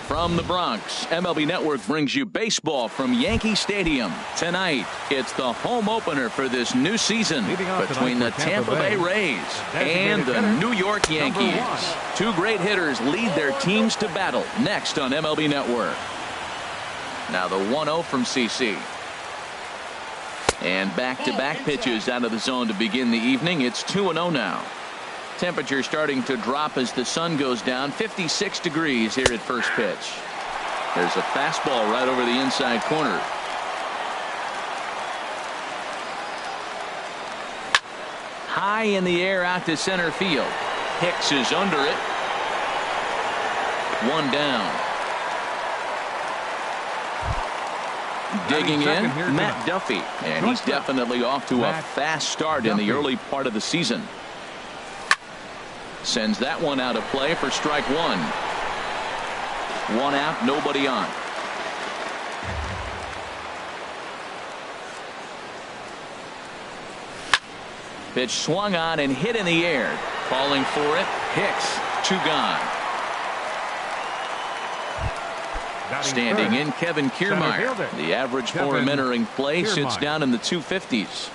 From the Bronx, MLB Network brings you baseball from Yankee Stadium. Tonight, it's the home opener for this new season between the Tampa Bay Rays and the New York Yankees. Two great hitters lead their teams to battle next on MLB Network. Now the 1-0 from CC. And back-to-back pitches out of the zone to begin the evening. It's 2-0 now. Temperature starting to drop as the sun goes down. 56 degrees here at first pitch. There's a fastball right over the inside corner. High in the air out to center field. Hicks is under it. One down. Digging in, Matt Duffy. And he's definitely off to a fast start in the early part of the season. Sends that one out of play for strike one. One out, nobody on. Pitch swung on and hit in the air. Calling for it, Hicks, two gone. Standing in, Kevin Kiermaier. The average for him entering play sits down in the 250s.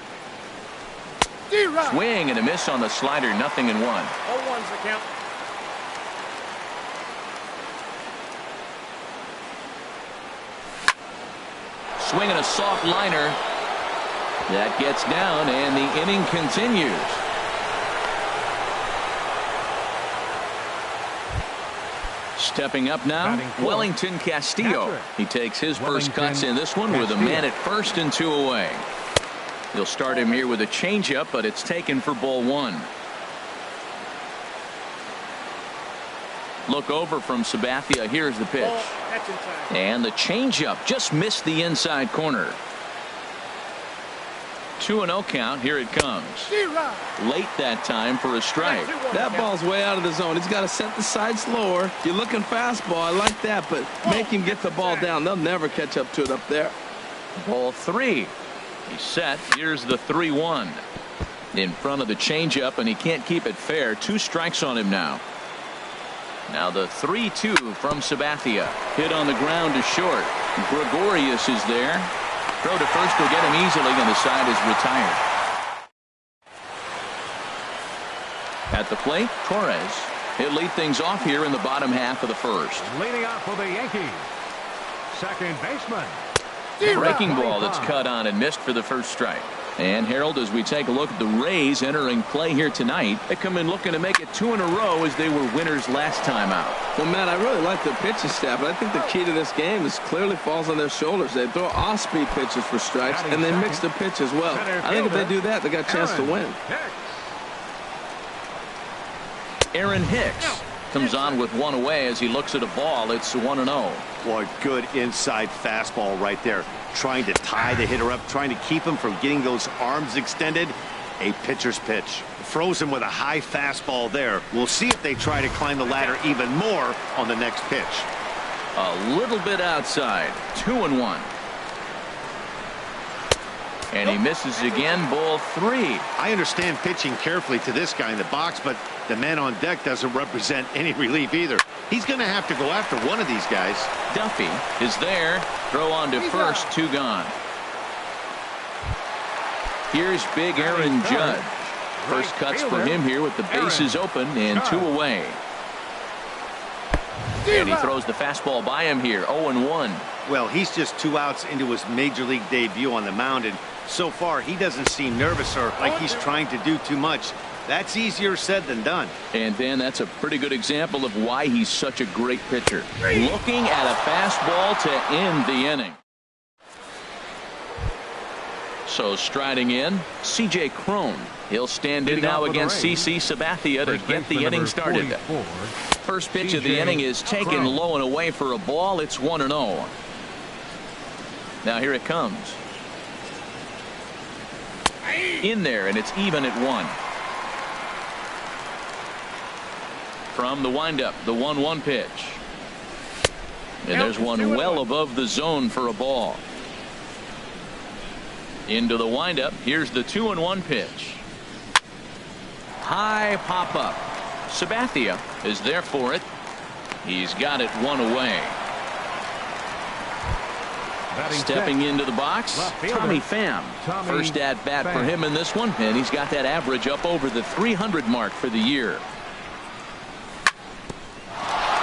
Swing and a miss on the slider, 0-1. 0-1's the count. Swing and a soft liner. That gets down and the inning continues. Stepping up now, Wellington Castillo. He takes his first cuts in this one with a man at first and 2 away. He'll start him here with a changeup, but it's taken for ball one. Look over from Sabathia. Here's the pitch. And the changeup just missed the inside corner. 2-0 count. Here it comes. Late that time for a strike. That ball's way out of the zone. He's got to set the side slower. You're looking fastball. I like that, but make him get the ball down. They'll never catch up to it up there. Ball three. He's set. Here's the 3-1. In front of the changeup, and he can't keep it fair. 2 strikes on him now. Now the 3-2 from Sabathia. Hit on the ground to short. Gregorius is there. Throw to first will get him easily, and the side is retired. At the plate, Torres. He'll lead things off here in the bottom half of the first. Leading off for the Yankees, second baseman. Breaking ball that's cut on and missed for the first strike. And Harold, as we take a look at the Rays entering play here tonight, they come in looking to make it 2 in a row as they were winners last time out. Well, Matt, I really like the pitching staff, but I think the key to this game is clearly falls on their shoulders. They throw off-speed pitches for strikes, and they mix the pitch as well. I think if they do that, they got a chance to win. Aaron Hicks comes on with one away as he looks at a ball. It's 1-0. Boy, good inside fastball right there. Trying to tie the hitter up, trying to keep him from getting those arms extended. A pitcher's pitch. Froze him with a high fastball there. We'll see if they try to climb the ladder even more on the next pitch. A little bit outside. 2-1. And he misses again. Ball 3. I understand pitching carefully to this guy in the box, but the man on deck doesn't represent any relief either. He's going to have to go after one of these guys. Duffy is there. Throw on to first. 2 gone. Here's big Aaron Judge. First cuts for him here with the bases open and 2 away. And he throws the fastball by him here. 0-1. Well, he's just 2 outs into his major league debut on the mound, and so far he doesn't seem nervous or like he's trying to do too much. That's easier said than done. And then that's a pretty good example of why he's such a great pitcher. Looking at a fastball to end the inning. So striding in, C.J. Cron. He'll stand in now against CC Sabathia to get the inning started. First pitch of the inning is taken low and away for a ball. It's 1-0. Now here it comes. In there, and it's even at 1. From the windup, the 1-1 pitch. And there's one well above the zone for a ball. Into the windup. Here's the 2-1 pitch. High pop up. Sabathia is there for it. He's got it 1 away. Stepping into the box, Tommy Pham. First at bat for him in this one, and he's got that average up over the 300 mark for the year.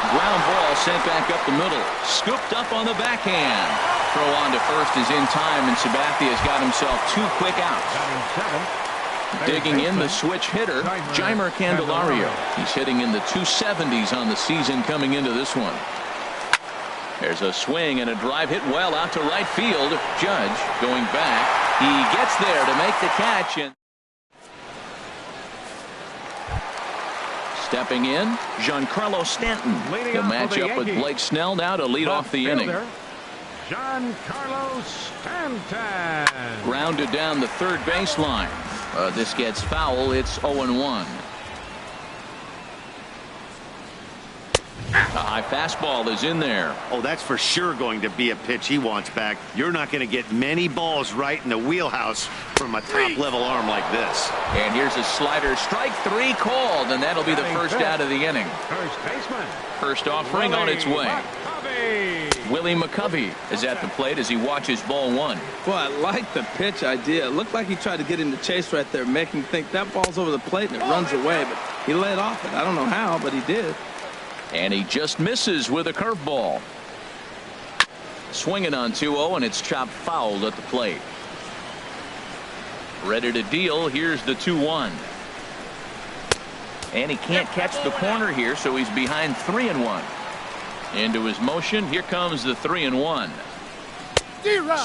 Ground ball sent back up the middle. Scooped up on the backhand. Throw on to first is in time, and Sabathia's got himself 2 quick outs. Digging in the switch hitter, Jeimer Candelario. He's hitting in the 270s on the season coming into this one. There's a swing and a drive hit well out to right field. Judge going back. He gets there to make the catch. And stepping in, Giancarlo Stanton. He'll match up with Blake Snell now to lead off the inning. Giancarlo Stanton. Grounded down the third baseline. This gets foul. It's 0-1. A high fastball is in there. Oh, that's for sure going to be a pitch he wants back. You're not going to get many balls right in the wheelhouse from a top-level arm like this. And here's a slider. Strike 3 called, and that'll be the first out of the inning. First baseman. First offering on its way. Willie McCovey is at the plate as he watches ball 1. Well, I like the pitch idea. It looked like he tried to get in the chase right there, making him think that ball's over the plate and it runs away, but he let off it. I don't know how, but he did. And he just misses with a curveball. Swinging on 2-0, and it's chopped foul at the plate. Ready to deal. Here's the 2-1. And he can't catch the corner here, so he's behind 3-1. Into his motion. Here comes the 3-1.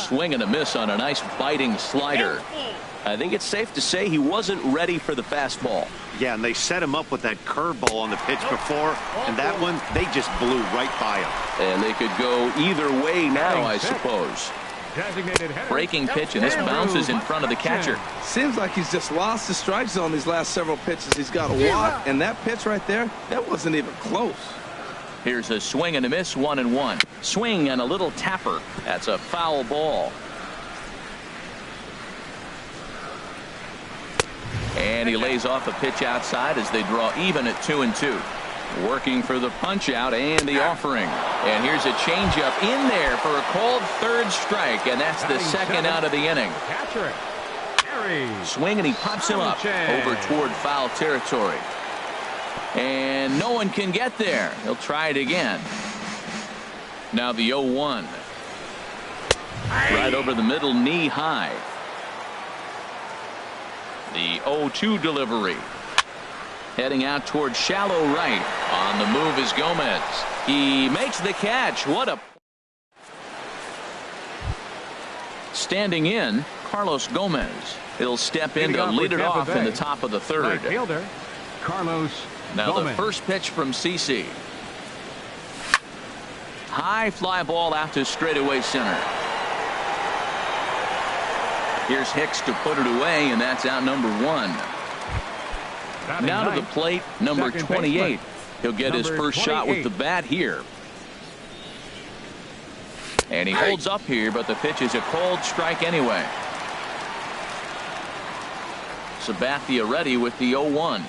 Swing and a miss on a nice biting slider. I think it's safe to say he wasn't ready for the fastball. Yeah, and they set him up with that curveball on the pitch before, and that one, they just blew right by him. And they could go either way now, I suppose. Breaking pitch, and this bounces in front of the catcher. Seems like he's just lost the strike zone these last several pitches. He's got a walk, and that pitch right there, that wasn't even close. Here's a swing and a miss, 1-1. Swing and a little tapper. That's a foul ball. And he lays off a pitch outside as they draw even at 2-2. Working for the punch out and the offering. And here's a changeup in there for a called third strike, and that's the second out of the inning. Swing, and he pops him up over toward foul territory. And no one can get there. He'll try it again. Now the 0-1. Right over the middle, knee high. The 0-2 delivery. Heading out toward shallow right. On the move is Gomez. He makes the catch. What a... Standing in, Carlos Gomez. He'll step in to lead it off in the top of the third. Right fielder, Carlos Now Gomez. the first pitch from CC. High fly ball out to straightaway center. Here's Hicks to put it away, and that's out number 1. Now to the plate, number 28. He'll get his first shot with the bat here. And he holds up here, but the pitch is a called strike anyway. Sabathia ready with the 0-1.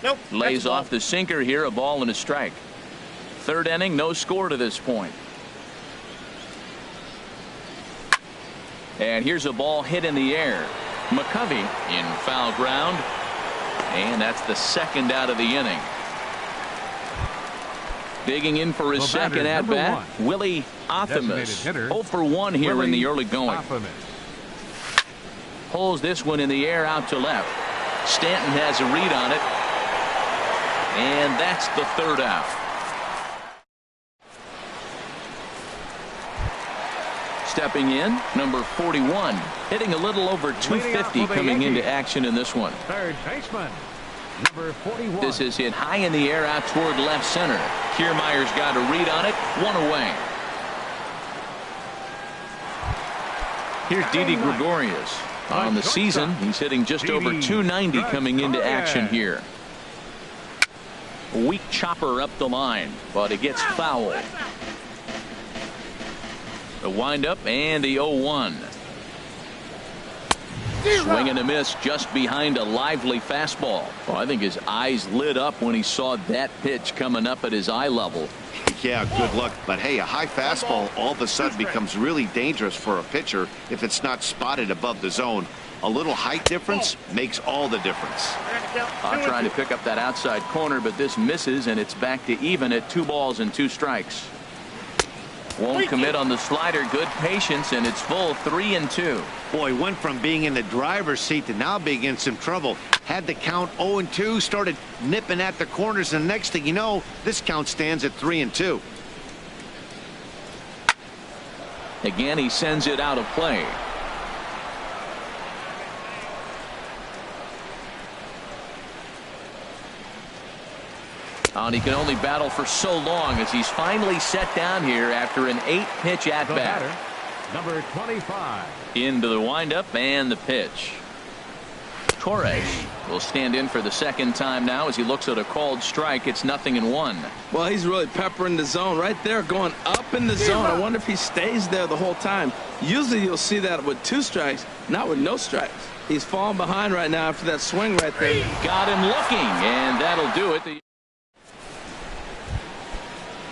Nope. Lays off the sinker here, a ball and a strike. Third inning, no score to this point. And here's a ball hit in the air. McCovey in foul ground. And that's the second out of the inning. Digging in for his second at bat, Willie Athamas. 0 for 1 here in the early going. Pulls this one in the air out to left. Stanton has a read on it. And that's the third out. Stepping in, number 41, hitting a little over 250 coming into action in this one. Third baseman, number 41. This is hit high in the air out toward left center. Kiermaier's got a read on it, 1 away. Here's Didi Gregorius. On the season, he's hitting just over 290 coming into action here. A weak chopper up the line, but it gets foul. The windup and the 0-1. Swing and a miss just behind a lively fastball. Well, I think his eyes lit up when he saw that pitch coming up at his eye level. Yeah, good luck. But hey, a high fastball all of a sudden becomes really dangerous for a pitcher if it's not spotted above the zone. A little height difference makes all the difference. Trying to pick up that outside corner, but this misses, and it's back to even at 2 balls and 2 strikes. Won't commit on the slider. Good patience, and it's full 3-2. Boy, went from being in the driver's seat to now being in some trouble. Had the count 0-2, started nipping at the corners, and the next thing you know, this count stands at 3-2. Again, he sends it out of play. And he can only battle for so long as he's finally set down here after an 8-pitch at-bat. Number 25. Into the windup and the pitch. Torres will stand in for the second time now as he looks at a called strike. It's 0-1. Well, he's really peppering the zone right there, going up in the zone. I wonder if he stays there the whole time. Usually you'll see that with 2 strikes, not with no strikes. He's falling behind right now after that swing right there. Got him looking, and that'll do it.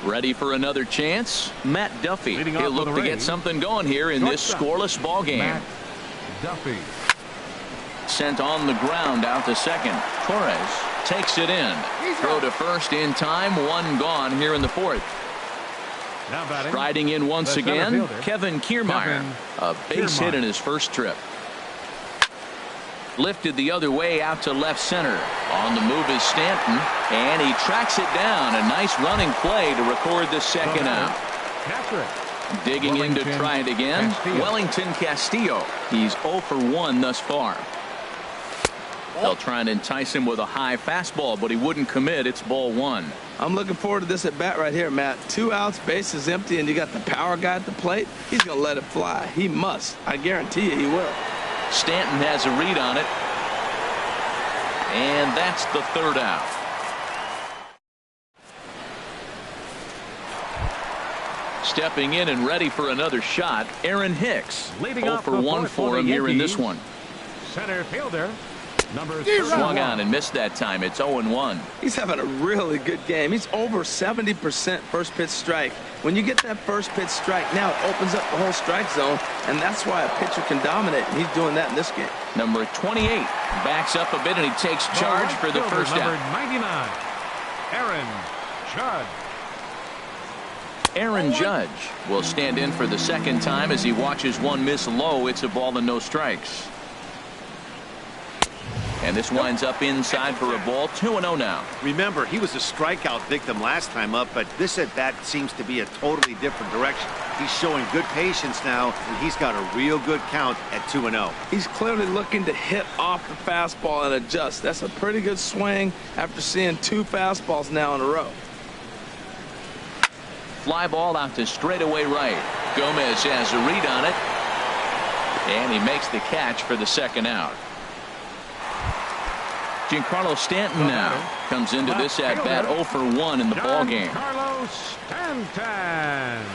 Ready for another chance? Matt Duffy. He'll look to get something going here in this scoreless ball game. Matt Duffy. Sent on the ground out to second. Torres takes it in. Throw to first in time. 1 gone here in the 4th. Riding in once again, Kevin Kiermaier. A base hit in his first trip. Lifted the other way out to left center. On the move is Stanton, and he tracks it down. A nice running play to record the second out. Digging in to try it again, Wellington Castillo. He's 0 for 1 thus far. They'll try and entice him with a high fastball, but he wouldn't commit. It's ball 1. I'm looking forward to this at bat right here, Matt. 2 outs, base is empty, and you got the power guy at the plate. He's going to let it fly. He must. I guarantee you he will. Stanton has a read on it. And that's the 3rd out. Stepping in and ready for another shot, Aaron Hicks. 0 for 1 for him here in this one. Center fielder, number swung on and missed that time. It's 0-1. He's having a really good game. He's over 70% first pitch strike. When you get that first pitch strike, now it opens up the whole strike zone, and that's why a pitcher can dominate, and he's doing that in this game. Number 28 backs up a bit, and he takes charge for the first out. Number 99, Aaron Judge. Aaron Judge will stand in for the second time as he watches one miss low. It's a ball and no strikes. And this winds up inside for a ball. 2-0 now. Remember, he was a strikeout victim last time up, but this at bat seems to be a totally different direction. He's showing good patience now, and he's got a real good count at 2-0. He's clearly looking to hit off the fastball and adjust. That's a pretty good swing after seeing 2 fastballs now in a row. Fly ball out to straightaway right. Gomez has a read on it, and he makes the catch for the second out. Giancarlo Stanton now comes into this at bat 0 for 1 in the ball game. Giancarlo Stanton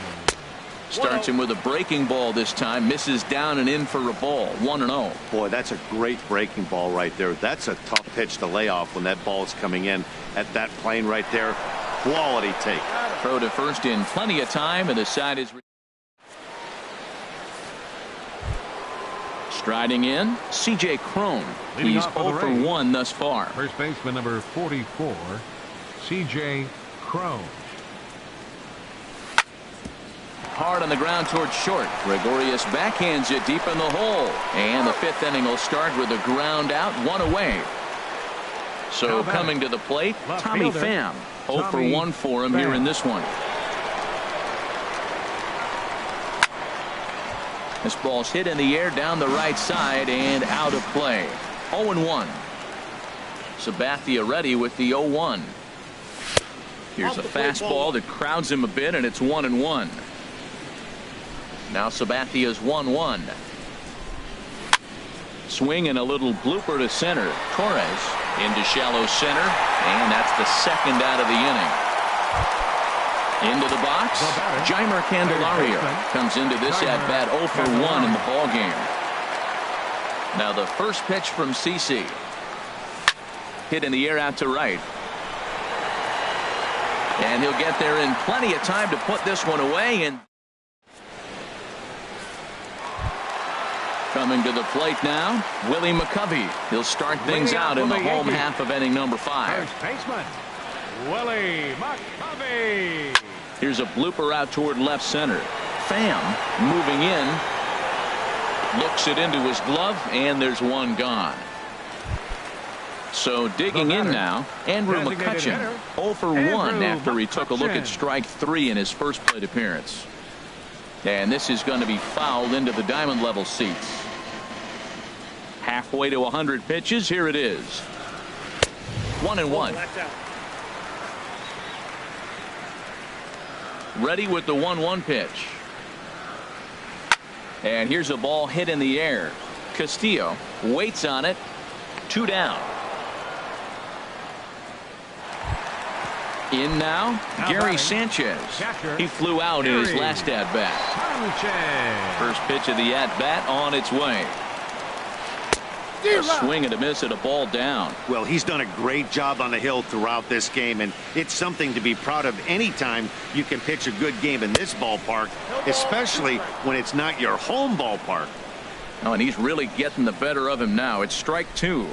starts him with a breaking ball this time, misses down and in for a ball. 1-0. Boy, that's a great breaking ball right there. That's a tough pitch to lay off when that ball is coming in at that plane right there. Quality take. Throw to first in plenty of time, and the side is striding in. C.J. Cron. He's 0 for 1 thus far. First baseman number 44, C.J. Cron. Hard on the ground towards short. Gregorius backhands it deep in the hole, and the 5th inning will start with a ground out, 1 away. So coming to the plate, Tommy Pham. 0 for 1 for him here in this one. This ball's hit in the air down the right side and out of play. 0-1. Sabathia ready with the 0-1. Here's a fastball that crowds him a bit, and it's 1-1. Now Sabathia's 1-1. Swing and a little blooper to center. Torres into shallow center, and that's the second out of the inning. Into the box, Jeimer Candelario comes into this at bat 0 for 1 in the ball game. Now the first pitch from CC. Hit in the air out to right. And he'll get there in plenty of time to put this one away. And coming to the plate now, Willie McCovey. He'll start things out in the home half of inning number 5. First baseman, Willie McCovey. Here's a blooper out toward left center. Pham moving in. Looks it into his glove, and there's one gone. So digging in now, Andrew McCutchen, 0 for 1 after he took a look at strike 3 in his first plate appearance. And this is going to be fouled into the diamond level seats. Halfway to 100 pitches. Here it is. 1-1. Ready with the 1-1 pitch. And here's a ball hit in the air. Castillo waits on it. 2 down. In now, Gary Sanchez. He flew out in his last at-bat. First pitch of the at-bat on its way. A swing and a miss at a ball down. Well, he's done a great job on the hill throughout this game, and it's something to be proud of anytime you can pitch a good game in this ballpark, especially when it's not your home ballpark. Oh, and he's really getting the better of him now. It's strike 2.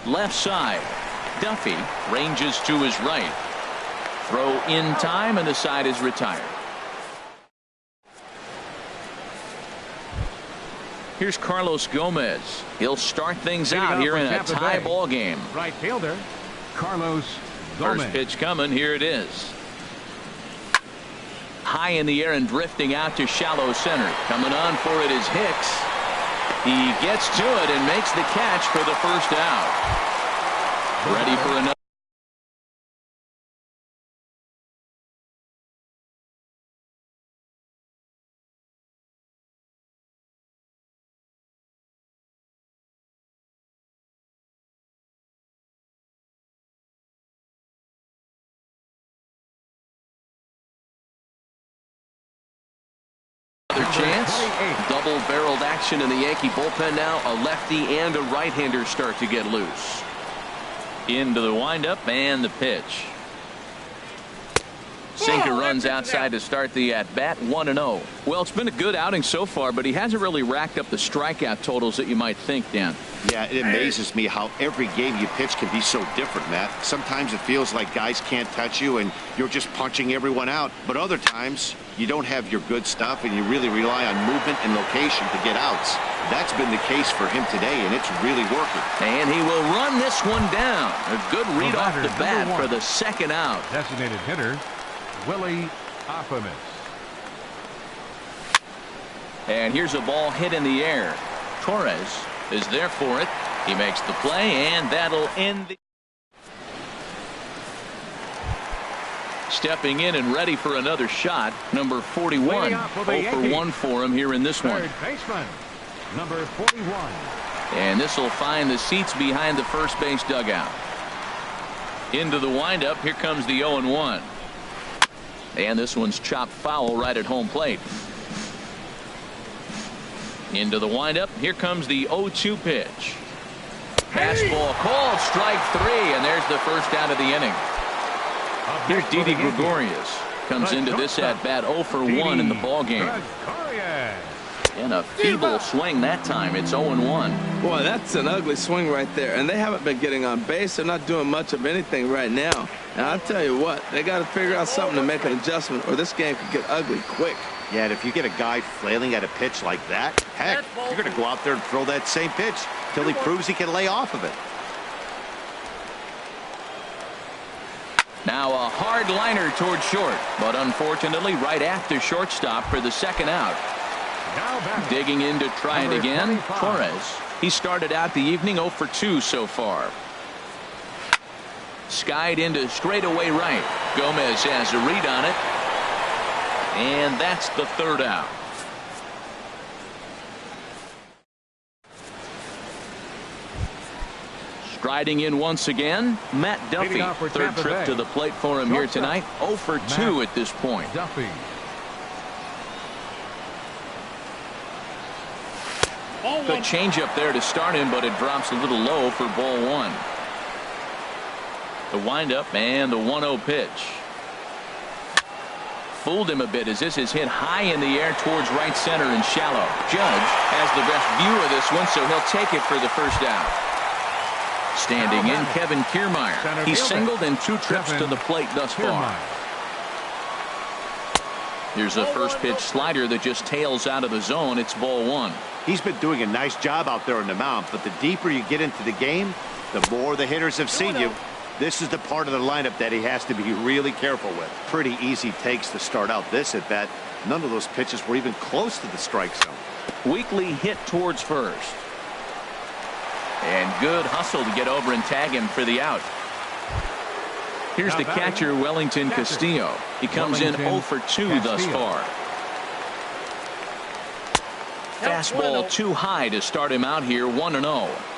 Left side. Duffy ranges to his right. Throw in time, and the side is retired. Here's Carlos Gomez. He'll start things out here in a tie ball game. Right fielder, Carlos Gomez. First pitch coming. Here it is. High in the air and drifting out to shallow center. Coming on for it is Hicks. He gets to it and makes the catch for the first out. Ready for another. Chance. Double-barreled action in the Yankee bullpen now. A lefty and a right-hander start to get loose. Into the windup and the pitch. Sinker runs outside to start the at-bat. 1-0. Well, it's been a good outing so far, but he hasn't really racked up the strikeout totals that you might think, Dan. Yeah, it amazes me how every game you pitch can be so different, Matt. Sometimes it feels like guys can't touch you and you're just punching everyone out. But other times you don't have your good stuff and you really rely on movement and location to get outs. That's been the case for him today, and it's really working. And he will run this one down. A good read off the bat for the second out. Designated hitter, Willie Optimus. And here's a ball hit in the air. Torres is there for it. He makes the play, and that'll end the. Stepping in and ready for another shot, number 41. 0 for 1 for him here in this one. Third baseman, number 41. And this will find the seats behind the first base dugout. Into the windup. Here comes the 0-1. And this one's chopped foul right at home plate. Into the windup. Here comes the 0-2 pitch. Fastball called, strike 3, and there's the first out of the inning. Here's Didi Gregorius. Comes into this at bat 0 for 1 in the ball game. And a feeble swing that time. It's 0-1. Boy, that's an ugly swing right there. And they haven't been getting on base. They're not doing much of anything right now. And I'll tell you what, they got to figure out something to make an adjustment, or this game could get ugly quick. Yeah, and if you get a guy flailing at a pitch like that, heck, you're going to go out there and throw that same pitch till he proves he can lay off of it. Now a hard liner toward short, but unfortunately right after shortstop for the second out. Digging in to try it again, Torres. He started out the evening 0 for 2 so far. Skied into straightaway right. Gomez has a read on it. And that's the third out. Striding in once again, Matt Duffy. Third trip to the plate for him here tonight. 0 for 2 at this point. Duffy. Good changeup there to start him, but it drops a little low for ball one. The windup and the 1-0 pitch. Fooled him a bit as this is hit high in the air towards right center and shallow. Judge has the best view of this one, so he'll take it for the first out. Standing in, Kevin Kiermaier. He's singled in 2 trips to the plate thus far. Here's a first pitch slider that just tails out of the zone. It's ball one. He's been doing a nice job out there on the mound, but the deeper you get into the game, the more the hitters have seen you. This is the part of the lineup that he has to be really careful with. Pretty easy takes to start out this at bat. None of those pitches were even close to the strike zone. Weakly hit towards first. And good hustle to get over and tag him for the out. Here's the catcher, Wellington Castillo. He comes in 0 for 2 thus far. Fastball too high to start him out here, 1-0.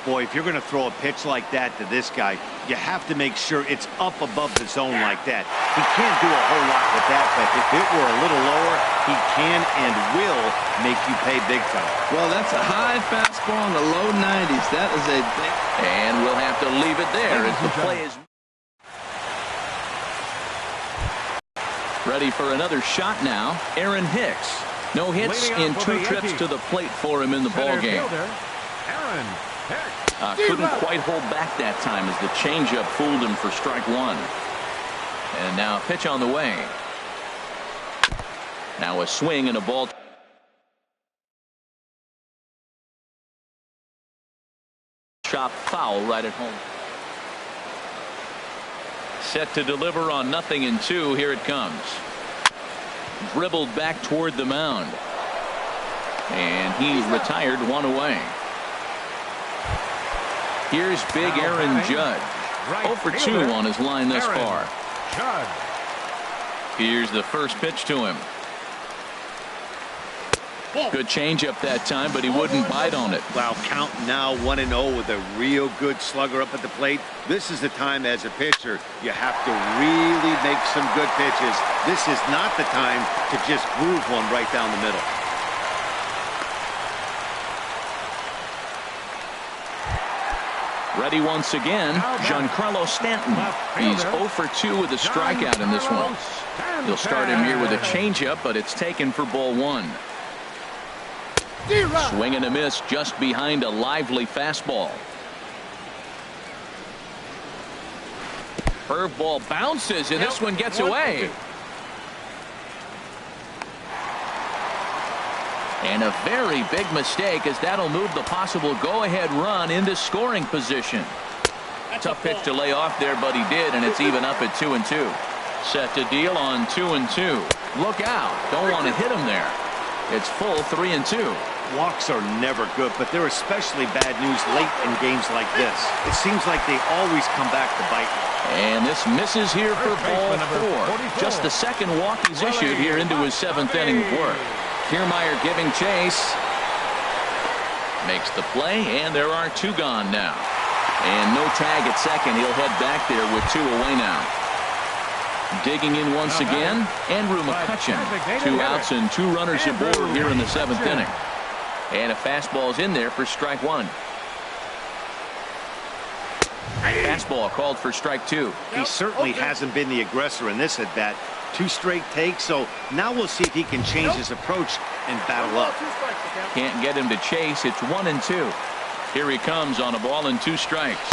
Boy, if you're going to throw a pitch like that to this guy, you have to make sure it's up above the zone like that. He can't do a whole lot with that, but if it were a little lower, he can and will make you pay big time. Well, that's a high fastball in the low 90s. That is a big... And we'll have to leave it there as the play is... Ready for another shot now, Aaron Hicks. No hits in 2 trips to the plate for him in the ballgame. Couldn't quite hold back that time as the changeup fooled him for strike one. And now a pitch on the way. Now a swing and a ball. Chop foul right at home. Set to deliver on 0-2. Here it comes. Dribbled back toward the mound. And he's retired, 1 away. Here's big Aaron Judge. 0 for 2 on his line thus far. Here's the first pitch to him. Good changeup that time, but he wouldn't bite on it. Wow, count now 1-0 with a real good slugger up at the plate. This is the time as a pitcher you have to really make some good pitches. This is not the time to just groove one right down the middle. Ready once again, Giancarlo Stanton. He's 0 for 2 with a strikeout in this one. He'll start him here with a changeup, but it's taken for ball one. Swing and a miss just behind a lively fastball. Curveball bounces, and this one gets away. And a very big mistake, as that'll move the possible go-ahead run into scoring position. Tough pitch to lay off there, but he did, and it's even up at 2-2. Set to deal on 2-2. Look out. Don't want to hit him there. It's full 3-2. Walks are never good, but they're especially bad news late in games like this. It seems like they always come back to bite. And this misses here for ball 4. Just the second walk he's issued here into his 7th inning of work. Kiermaier giving chase. Makes the play, and there are 2 gone now. And no tag at second. He'll head back there with 2 away now. Digging in once again, Andrew McCutchen. 2 outs and 2 runners aboard here in the 7th inning. And a fastball's in there for strike 1. Fastball called for strike 2. He certainly hasn't been the aggressor in this at bat. 2 straight takes, so now we'll see if he can change his approach and battle up. Can't get him to chase. It's 1-2. Here he comes on a ball and 2 strikes.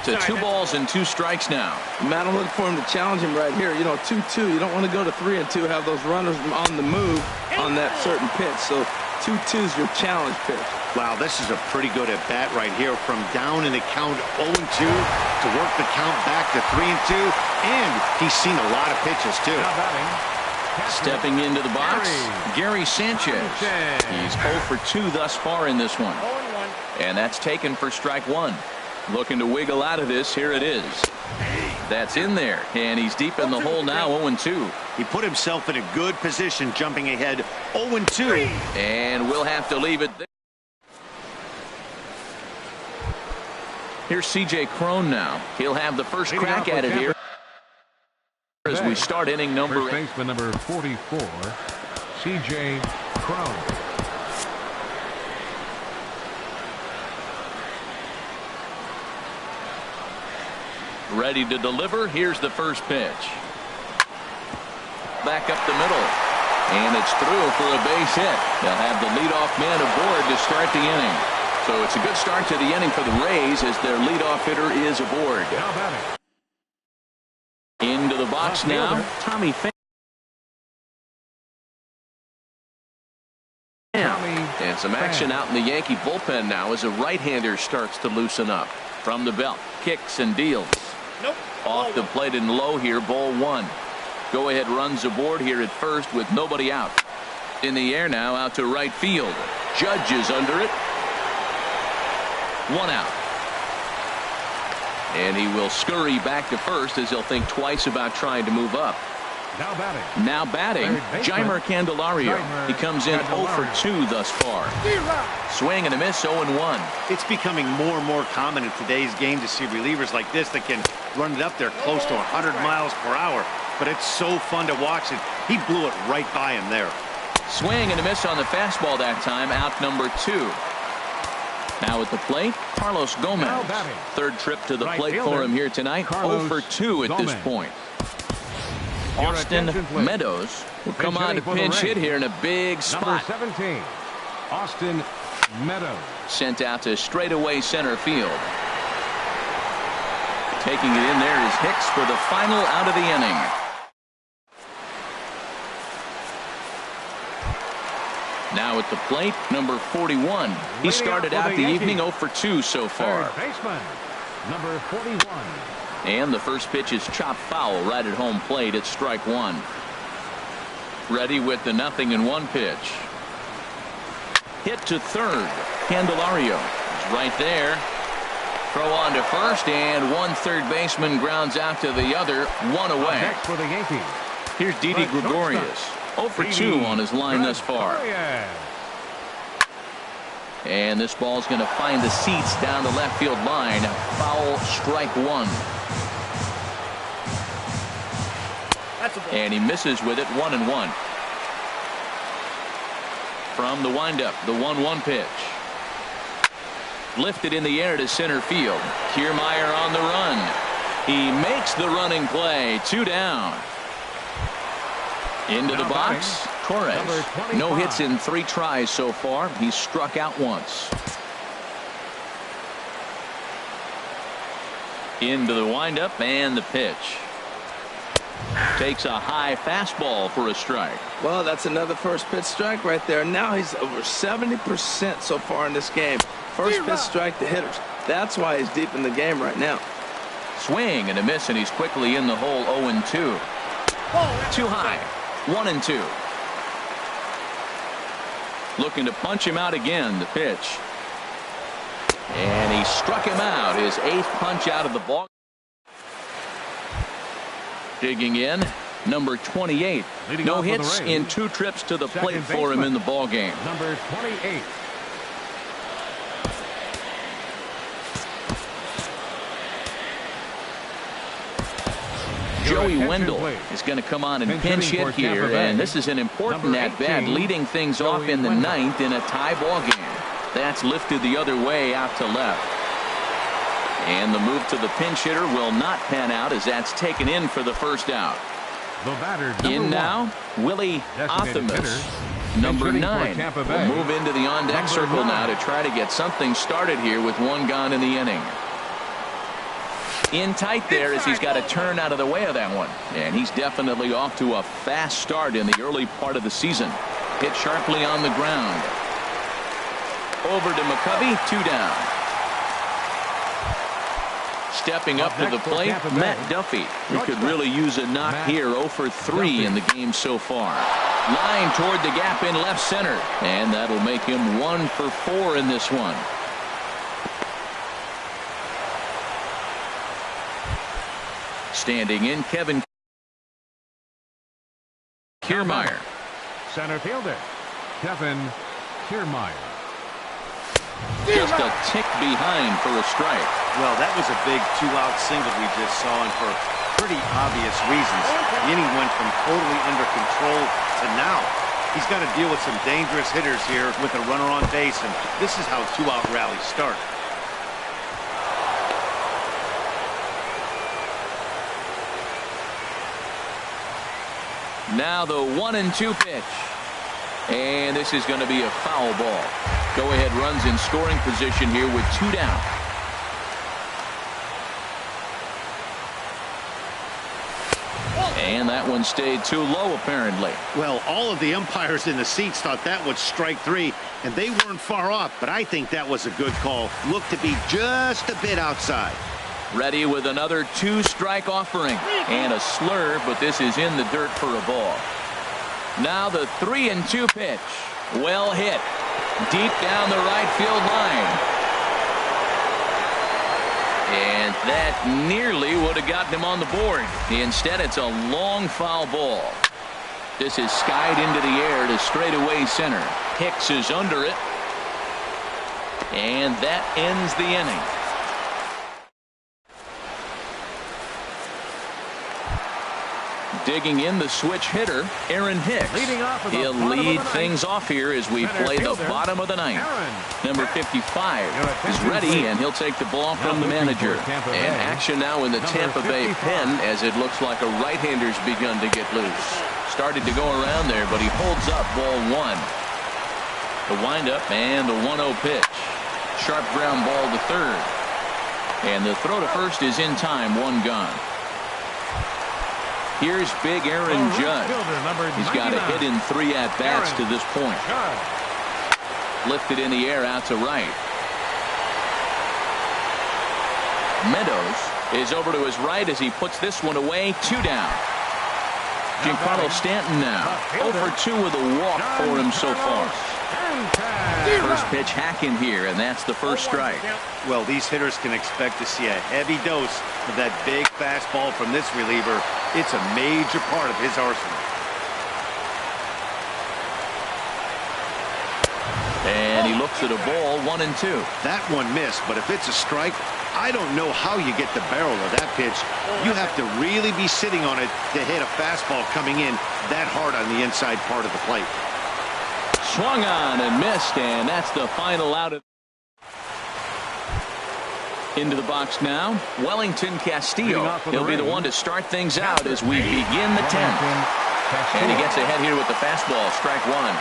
To 2 balls and 2 strikes now. Matt, I'm looking for him to challenge him right here. You know, 2-2. You don't want to go to 3-2, have those runners on the move on that certain pitch. So 2-2 is your challenge pitch. Wow, this is a pretty good at bat right here, from down in the count 0-2 to work the count back to 3-2, and he's seen a lot of pitches too. Stepping into the box, Gary Sanchez. He's 0 for 2 thus far in this one. And that's taken for strike 1. Looking to wiggle out of this. Here it is. That's in there, and he's deep in the hole now, 0-2. He put himself in a good position, jumping ahead 0-2. And we'll have to leave it there. Here's C.J. Cron now. He'll have the first crack at it here as we start inning number 8. Baseman number 44, C.J. Cron. Ready to deliver. Here's the first pitch. Back up the middle. And it's through for a base hit. They'll have the leadoff man aboard to start the inning. So it's a good start to the inning for the Rays as their leadoff hitter is aboard. Into the box now, Tommy Pham. And some action out in the Yankee bullpen now as a right-hander starts to loosen up. From the belt, kicks and deals. Nope. Off the plate and low here, ball one. Go-ahead runs aboard here at first with nobody out. In the air now, out to right field. Judge is under it. One out. And he will scurry back to first as he'll think twice about trying to move up. Now batting, Jeimer Candelario. He comes in 0 for 2 thus far. Swing and a miss, 0-1. It's becoming more and more common in today's game to see relievers like this that can run it up there close to 100 miles per hour. But it's so fun to watch it. He blew it right by him there. Swing and a miss on the fastball that time. Out number 2. Now at the plate, Carlos Gomez. Third trip to the plate for him here tonight. 0 for 2 at this point. Austin Meadows will come on to pinch hit here in a big spot. Number 17, Austin Meadows. Sent out to straightaway center field. Taking it in there is Hicks for the final out of the inning. Now at the plate, number 41. He started out the evening 0 for 2 so far. Third baseman, number 41. And the first pitch is chopped foul right at home plate at strike one. Ready with the 0-1 pitch. Hit to third. Candelario is right there. Throw on to first, and one third baseman grounds out to the other. One away. Next for the Yankees. Here's Didi Gregorius. 0 for 2 on his line thus far. And this ball's going to find the seats down the left field line. Foul, strike one. And he misses with it, 1-1. From the windup, the 1-1 pitch. Lifted in the air to center field. Kiermaier on the run. He makes the running play. 2 down. Into the box, Torres. No hits in 3 tries so far. He's struck out once. Into the windup and the pitch. Takes a high fastball for a strike. Well, that's another first pitch strike right there. Now he's over 70% so far in this game. First pitch strike to hitters. That's why he's deep in the game right now. Swing and a miss, and he's quickly in the hole. 0-2. Too high. 1-2. Looking to punch him out again. The pitch. And he struck him out. His 8th punch out of the ball. Digging in, number 28. No hits in 2 trips to the plate for him in the ball game. Number 28. Joey Wendell is going to come on and pinch hit here, and this is an important at-bat, leading things off in the 9th in a tie ball game. That's lifted the other way out to left. And the move to the pinch hitter will not pan out as that's taken in for the first out. The batter, in now, Willie Athamas, number 9. Will move into the on-deck circle now to try to get something started here with 1 gone in the inning. In tight there as he's got to turn out of the way of that one. And he's definitely off to a fast start in the early part of the season. Hit sharply on the ground. Over to McCovey, 2 down. Stepping up to the plate, Matt Duffy. He could really use a knock here. 0 for 3 in the game so far. Line toward the gap in left center. And that'll make him 1 for 4 in this one. Standing in, Kevin Kiermaier. Center fielder, Kevin Kiermaier. Just a tick behind for a strike. Well, that was a big 2-out single we just saw, and for pretty obvious reasons. The inning went from totally under control to now. He's got to deal with some dangerous hitters here with a runner on base, and this is how 2-out rallies start. Now the 1-2 pitch. And this is going to be a foul ball. Go-ahead runs in scoring position here with 2 down. And that one stayed too low, apparently. Well, all of the umpires in the seats thought that was strike 3, and they weren't far off, but I think that was a good call. Looked to be just a bit outside. Ready with another 2-strike offering. And a slurve, but this is in the dirt for a ball. Now the 3-2 pitch. Well hit. Deep down the right field line. And that nearly would have gotten him on the board. Instead, it's a long foul ball. This is skied into the air to straightaway center. Hicks is under it. And that ends the inning. Digging in the switch hitter, Aaron Hicks. He'll lead things off here as we play the bottom of the ninth. Number 55 is ready, and he'll take the ball from the manager. And action now in the Tampa Bay pen as it looks like a right-hander's begun to get loose. Started to go around there, but he holds up ball 1. The windup and the 1-0 pitch. Sharp ground ball to third. And the throw to first is in time, 1 gone. Here's big Aaron Judge. He's got a hit in 3 at-bats to this point. Lifted in the air out to right. Meadows is over to his right as he puts this one away. 2 down. Giancarlo Stanton now 0 for 2 with a walk for him so far. First pitch hacking here, and that's the first strike. Well, these hitters can expect to see a heavy dose of that big fastball from this reliever. It's a major part of his arsenal. And he looks at a ball, 1-2. That one missed, but if it's a strike, I don't know how you get the barrel of that pitch. You have to really be sitting on it to hit a fastball coming in that hard on the inside part of the plate. Swung on and missed, and that's the final out of. Into the box now, Wellington Castillo. He'll be the one to start things out as we begin the 10th. And he gets ahead here with the fastball, strike 1.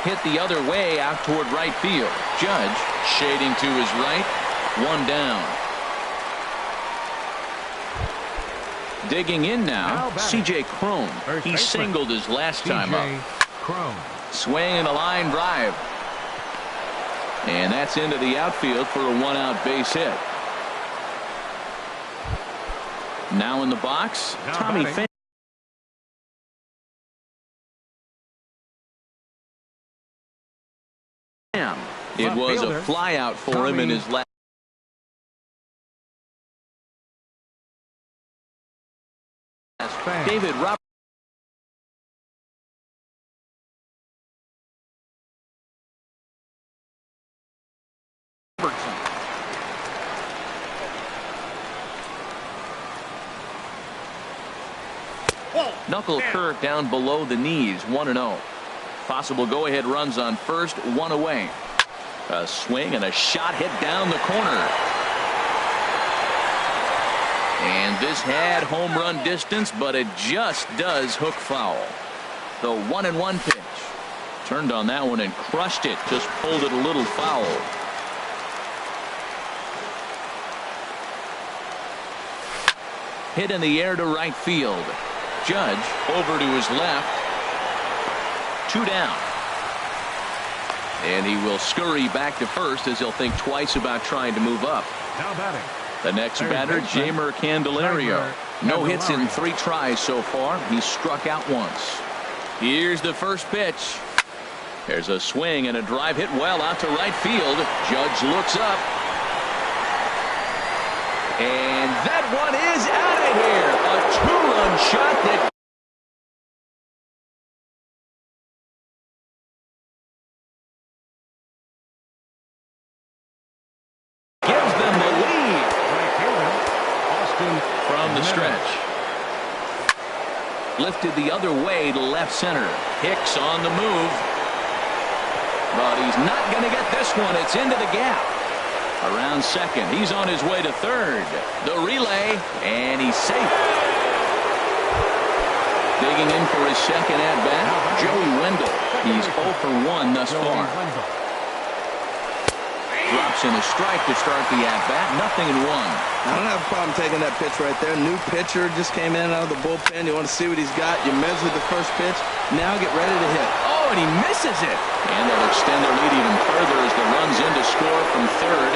Hit the other way out toward right field. Judge shading to his right, 1 down. Digging in now, C.J. Cron. He singled his last time up. Swing and a line drive. And that's into the outfield for a 1-out base hit. Now in the box, Tommy Pham. It was a fly out for him in his last. David Robertson. Knuckle curve down below the knees, 1-0. Possible go-ahead runs on first, 1 away. A swing and a shot hit down the corner. And this had home run distance, but it just does hook foul. The 1-1 pitch. Turned on that one and crushed it. Just pulled it a little foul. Hit in the air to right field. Judge over to his left. 2 down. And he will scurry back to first as he'll think twice about trying to move up. Now batting. The next batter, Jeimer Candelario. No hits in 3 tries so far. He struck out once. Here's the first pitch. There's a swing and a drive hit well out to right field. Judge looks up. And that one is out of here. A 2-run shot that gives them the lead. From the stretch. Lifted the other way to left center. Hicks on the move. But he's not going to get this one. It's into the gap. Around second. He's on his way to third. The relay, and he's safe. Digging in for his second at-bat, Joey Wendell. He's 0 for 1 thus far. Drops in a strike to start the at-bat. 0-1. I don't have a problem taking that pitch right there. New pitcher just came in out of the bullpen. You want to see what he's got. You measure the first pitch. Now get ready to hit. Oh, and he misses it. And they'll extend their lead even further as the run's in to score from third.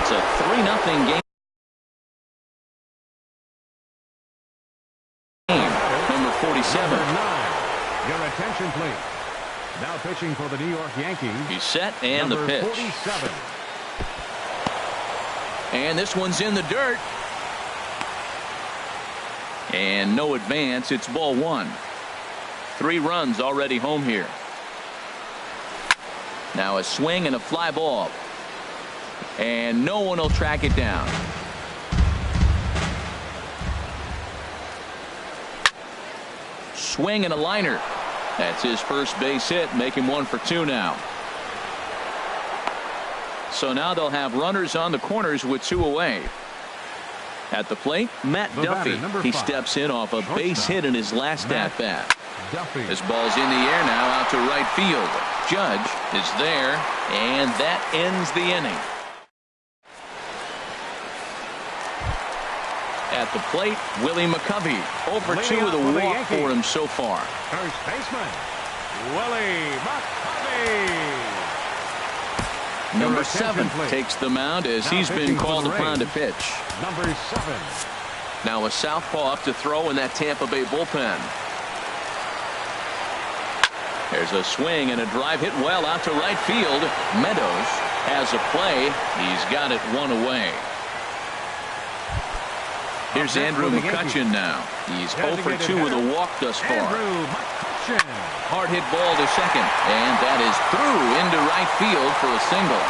It's a 3-0 game. Number 47. Number 9. Your attention, please. Now pitching for the New York Yankees. He's set, and the pitch. 47. And this one's in the dirt. And no advance. It's ball 1. 3 runs already home here. Now a swing and a fly ball. And no one will track it down. Swing and a liner. That's his first base hit, make him 1 for 2 now. So now they'll have runners on the corners with 2 away. At the plate, Matt Duffy. He steps in off a base hit in his last at-bat. This ball's in the air now out to right field. Judge is there, and that ends the inning. At the plate, Willie McCovey. 0 for 2 with a walk for him so far. First baseman, Willie McCovey. Number 7 takes the mound as he's been called upon to pitch. Number 7. Now a southpaw up to throw in that Tampa Bay bullpen. There's a swing and a drive hit well out to right field. Meadows has a play. He's got it 1 away. Here's Andrew McCutchen now. He's 0 for 2 with a walk thus far. Hard hit ball to second, and that is through into right field for a single.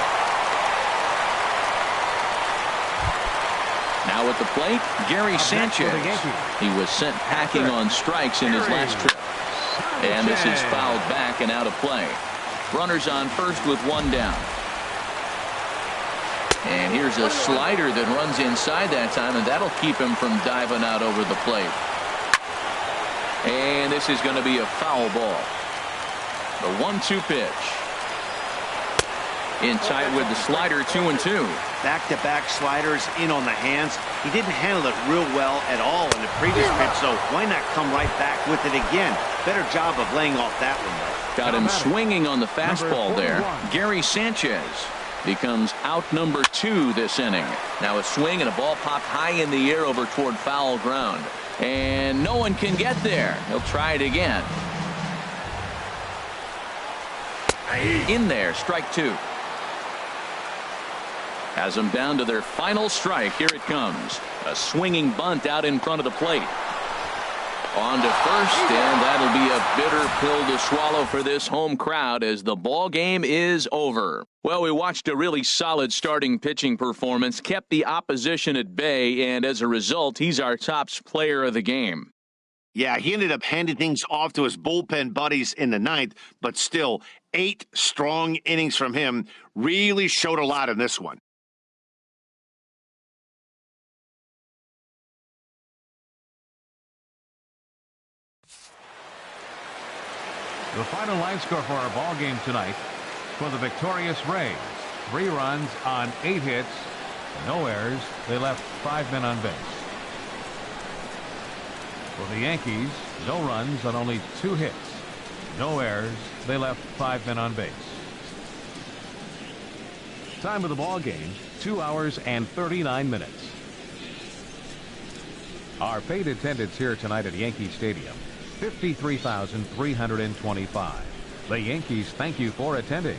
Now at the plate, Gary Sanchez. He was sent packing on strikes in his last trip. And this is fouled back and out of play. Runners on first with 1 down. And here's a slider that runs inside that time, and that'll keep him from diving out over the plate. And this is going to be a foul ball. The 1-2 pitch. In tight with the slider, 2-2. Back-to-back sliders in on the hands. He didn't handle it real well at all in the previous pitch, so why not come right back with it again? Better job of laying off that one, though. Got him swinging on the fastball there. Gary Sanchez becomes out number 2 this inning. Now a swing and a ball popped high in the air over toward foul ground. And no one can get there. He'll try it again. In there, strike 2. Has them down to their final strike. Here it comes. A swinging bunt out in front of the plate. On to first, and that'll be a bitter pill to swallow for this home crowd as the ball game is over. Well, we watched a really solid starting pitching performance, kept the opposition at bay, and as a result, he's our top player of the game. Yeah, he ended up handing things off to his bullpen buddies in the 9th, but still, 8 strong innings from him really showed a lot in this one. The final line score for our ball game tonight for the victorious Rays. 3 runs on 8 hits, no errors. They left 5 men on base. For the Yankees, no runs on only 2 hits, no errors. They left 5 men on base. Time of the ball game, 2 hours and 39 minutes. Our paid attendance here tonight at Yankee Stadium, 53,325. The Yankees thank you for attending.